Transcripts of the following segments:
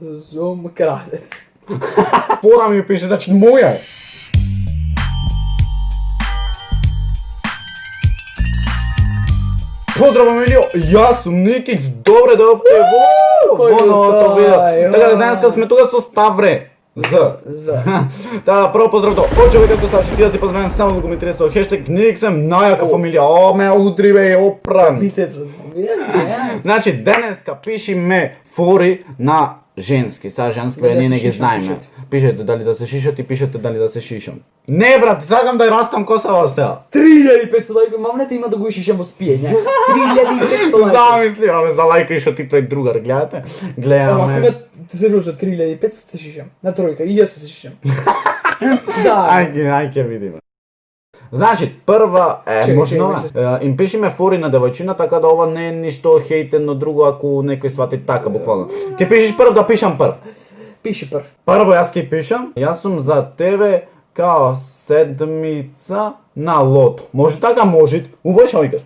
Zum kradec. Fora mi piše, znači moja je. Pozdrav Emilio, ja sam Nikiks, dobre dovke, to video. Така да днеска сме тука со Ставре. Прво поздрав до Очове како Саши, ти да си поздравен само да го ми интересува хештег Никсем, најака фамилија, о ме удри бе, опран. Значи денеска пишиме фори на женски, сега женски бе, ние не ги знаеме. Пишете дали да се шишат и пишете дали да се шишам. Не брат, сакам да ја растам косава сега. 3500 лайка, мамнете има да го шишам во спиење. 3500 лайка. Замисли, за лайка и што ти пред другар, гледате? Гледаме. Ама ти се рушат 3500 те шишам. На тројка и јас се шишам. Ајде видиме. Значи, прва може им пишиме фори на девојчина, така да ова не е ништо хейтено друго ако некој свати така буквално. Ќе пишеш прв да пишам прв. Пиши прв. Прво јас ќе пишам. Јас сум за тебе као седмица на лото. Може така, може. Убаво што викаш?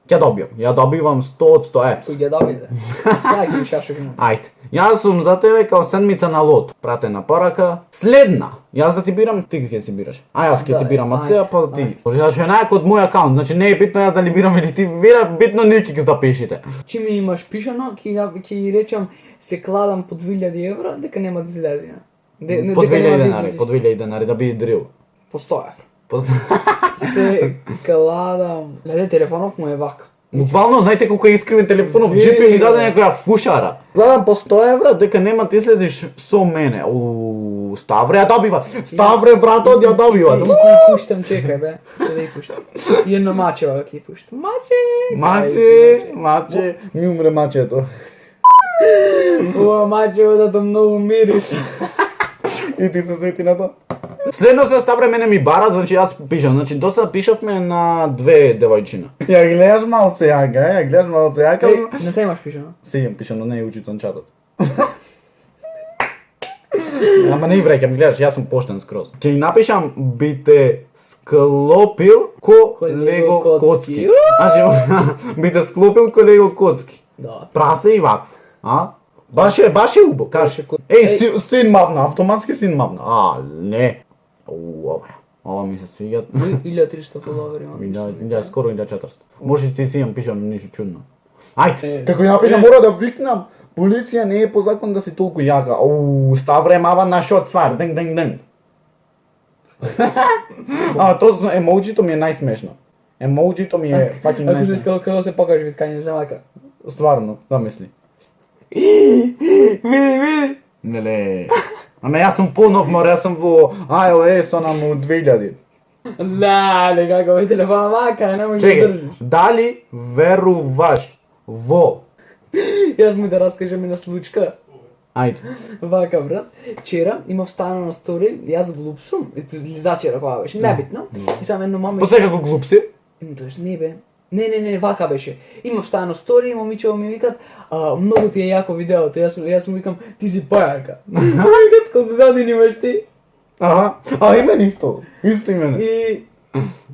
Ќе добијам. Ја добивам 100 од 100. Кој ќе добие? Сега ќе шашок имам. Ајде. Јас сум за тебе као седмица на лото. Пратена порака. Следна. Јас да ти бирам, ти ќе си бираш. А јас ќе ти бирам од сега, па ти. Може да ќе најак од мој акаунт. Значи не е битно јас да ли бирам или ти бира, битно Никикс да пишете. Чиме имаш пишано, ќе речам се кладам по 2000 евра, дека нема да излезе. По 2000 денари, по 2000 денари да биде дрил. По 100 евра. Се кладам. Леле, телефонов му е вака. Буквално, знаете колко е искривен телефонов, джипи ми даде некоја фушара. Гledam по 100 евра дека нема да излезеш со мене. Ставре ја добива. Ставре братот ја добива. Ќе пуштам, чекај бе. Ќе да ја пуштам. И едно мачева ќе пуштам. Маче, ми умре мачето. Ова мачево да то многу мирише. И ти се сети на тоа? Следно се Ставре мене ми бара, значи јас пишам. Значи досега пишавме на две девојчина. Ја гледаш малце јака. Не се имаш пишано? Се имам пишано, не е учитан чатот. Ама не вреќам, гледаш, јас сум поштен скроз. Ќе напишам би те склопил ко лего коцки. Значи би те склопил ко лего коцки. Да. Прасе и вакво, а? Баш е убо, кажи. Еј, син мавна, автоматски син мавна. Не. Ова ми се свиѓа. 1300 фоловери имам. Скоро 1400. Може ти си имам пишам ништо чудно. Ајде, како ја пишам мора да викнам. Полиција не е по закон да си толку јака. Ставре мава на шот свар, ден. Тоа емоджито ми е најсмешно. Емоджито ми е факинг најсмешно. Ако како се покажи вид кај не се мака. Стварно, да мисли. Види. Неле. Ама јас сум понов мор, јас сум во iOS онаму 2000. Леле, како ми телефона мака, не можеш да држиш. Дали веруваш во? Јас му да раскажам една случка. Ајде. Вака брат, вчера имав стана на стори, јас глуп сум, зачера кога беше, небитно. И сам едно мама. После како глуп си? Тоест не бе. Не, вака беше. Имав стана стори, момичево ми викат, многу ти е јако видеото. Јас му викам, ти си појака. Викат, колку години имаш ти? И мене исто. Исто и мене. И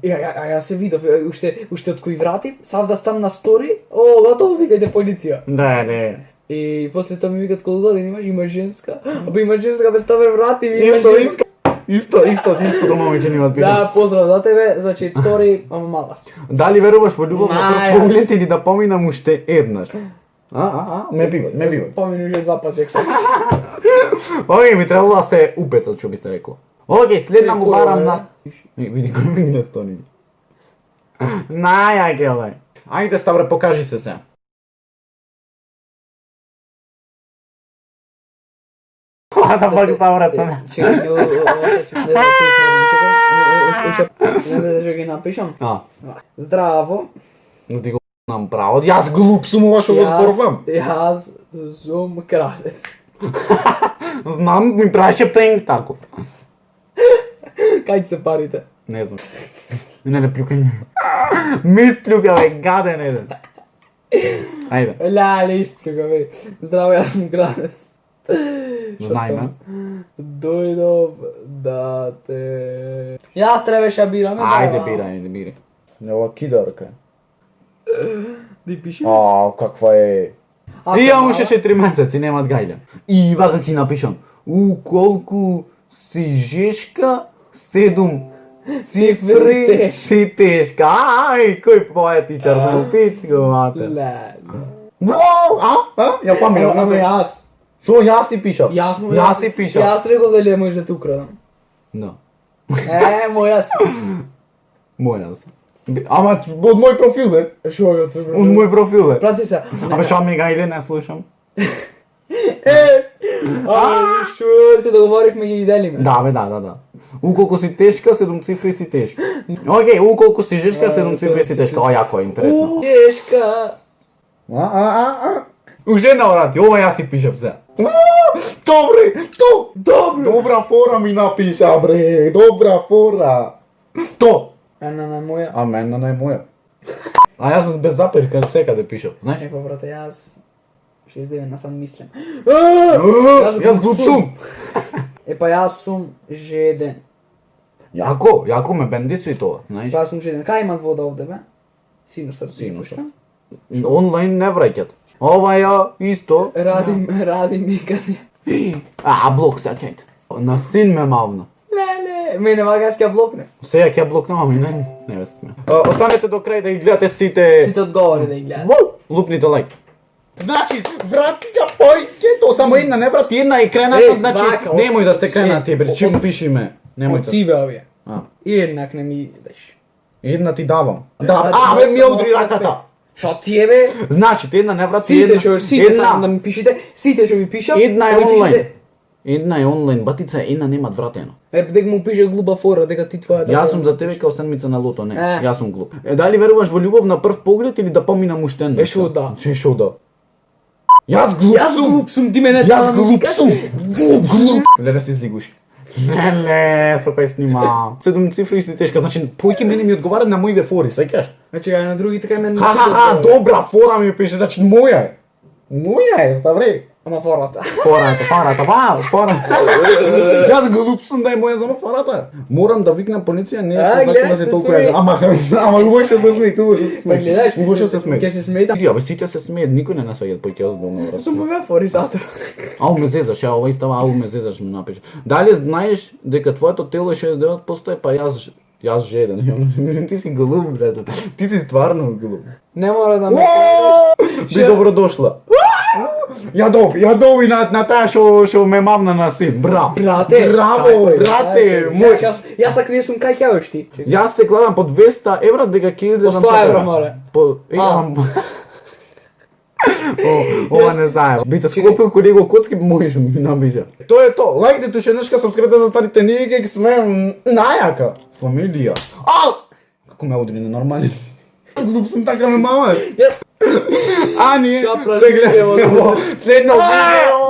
јас се видов, уште од кој вратив, сав да стам на стори, готово викајте полиција. Не. И после тоа ми викат колку години имаш женска. Имаш женска, бе ставе врати ми имаш женска. Исто до момиче нема пишам. Да, поздрав за тебе, значи, сори, ама мала си. Дали веруваш во љубов на прв поглед или да поминам уште еднаш? Ме бива. Помини уште два пати, ек сакаш. Ој, ми требало да се упецат, што би се рекол. Океј, следна му барам на... Види кој ми не стони. Најаке, овај. Ајде, Ставре, покажи се сега. Да пак Ставре се. Чекај, не да ги напишам. Здраво. Но ти го нам право, јас глуп сум ова што го зборувам. Јас сум крадец. Знам, ми правеше пенг тако. Кај се парите? Не знам. Не плюкај. Ми сплюка, бе, гаден еден. Ајде. Леле, исплюка, бе. Здраво, јас сум крадец. Знаеме. Дојдов да те... Јас требаше бираме. Ајде, бирај. Не, ова кидарка. Ди пиши. Каква е? Ако И е имам мала. уште 4 месеци, немат гајле. И вака ќе напишам. Колку си жешка, 7 цифри тешка. си тешка. Ај, кој поетичар сам пичко, мате. Леле. Ја памтам. Ама јас. Шо јас си пишав? Јас си пишав. Јас рекол дали можеш да те украдам. Да. Моја си. Моја си. Ама од мој профил бе. Шо е твој Од проблем? мој профил бе. Прати се. Абе шо ми гајле не слушам. Што се договоривме ги делиме. Да бе, да. Колку си тешка, 7 цифри си тешка. Океј, колку си жешка, 7 цифри си тешка. О, јако е, интересно. Тешка. Уже на врати, ова јас си пишав се. Добре, Добра фора ми напиша, бре. Добра фора. То. Една на моја. А мене не е моја. А јас без заперка секаде пишав, знаеш? Па брате, јас 69 насад мислам. Јас глуп сум. Па јас сум жеден. Јако ме бендиси тоа, знаеш? Па јас сум жеден. Кај имат вода овде бе? Сино срце. Сино срце. Онлайн не враќат. Ова ја исто. Радим никаде. Блок сакајте. На син ме мавна. Леле, мене вака јас ќе блокне. Сега ќе блокнам, ами не сме. Останете до крај да ги гледате сите. Сите одговори да ги гледат. Лупните лайк. Значи, врати ја појкето, само една не врати, една и крената, значи, вака, немој да сте кренати, бре, чим од- пиши ме. Немојте. Од циве овие. А, И еднак не ми даш. една ти давам. Да, бе, ми удри раката. Шо ти е бе? Значи, една не врати, Сите сакам да ми пишете, сите што ви пишав. Една е да ми онлайн. пишете. Една е онлайн, батица, една немат вратено. Дека му пише глуба фора, дека ти твоја. Јас сум за тебе као седмица на луто, не, Е. јас сум глуп. Дали веруваш во љубов на прв поглед или да помина муштен? Шо да. Шо да. Јас глуп Јас сум. глуп сум, ти мене Јас глуп сум. Глуп. Леле се излигуш. Не, со кај снимам. 7 цифри си тешка, значи појки мене ми одговарат на моите фори, сваќаш? Значи на другите кај мене. Ха, добра фора ми пише, значи моја е. Моја е, ставре. Ама фората. Фора. Јас глуп сум да е моја зама фората. Морам да викнам полиција, не е гледај, позакона се се толку смеј. е. Ама лошо се смеј, ту се Па гледаш, смеј. Лошо се смеј. Ќе се смејта. Ја, бе, сите се смеат, никој не насваѓа појќе озбилно. Сум моја фори зато. Ау ме зезаш, ја ова става ау ме зезаш ми напише. Дали знаеш дека твоето тело е 69%, па јас жеден. Ти си глуп, брате. Ти си стварно глуп. Не мора да ме Би добро дошла. Јадови на таа шо ме мавна на син. Браво. Брате, Браво, брате. Мој. Јас ако не сум кај ќе одиш ти. Јас се кладам по 200 евра дека ќе излезам. По 100 со евра, тебе. моле. Имам. Ова не знае. Би те склопил кој него коцки можеш ми набиша. Тоа е тоа. Лајкте тушенешка, сабскрибете за старите ние ќе ги сме најака фамилија. Како ме удри на нормален. Глуп сум така ме мама. Јас А ние Шапра, се гледаме видео, следно видео.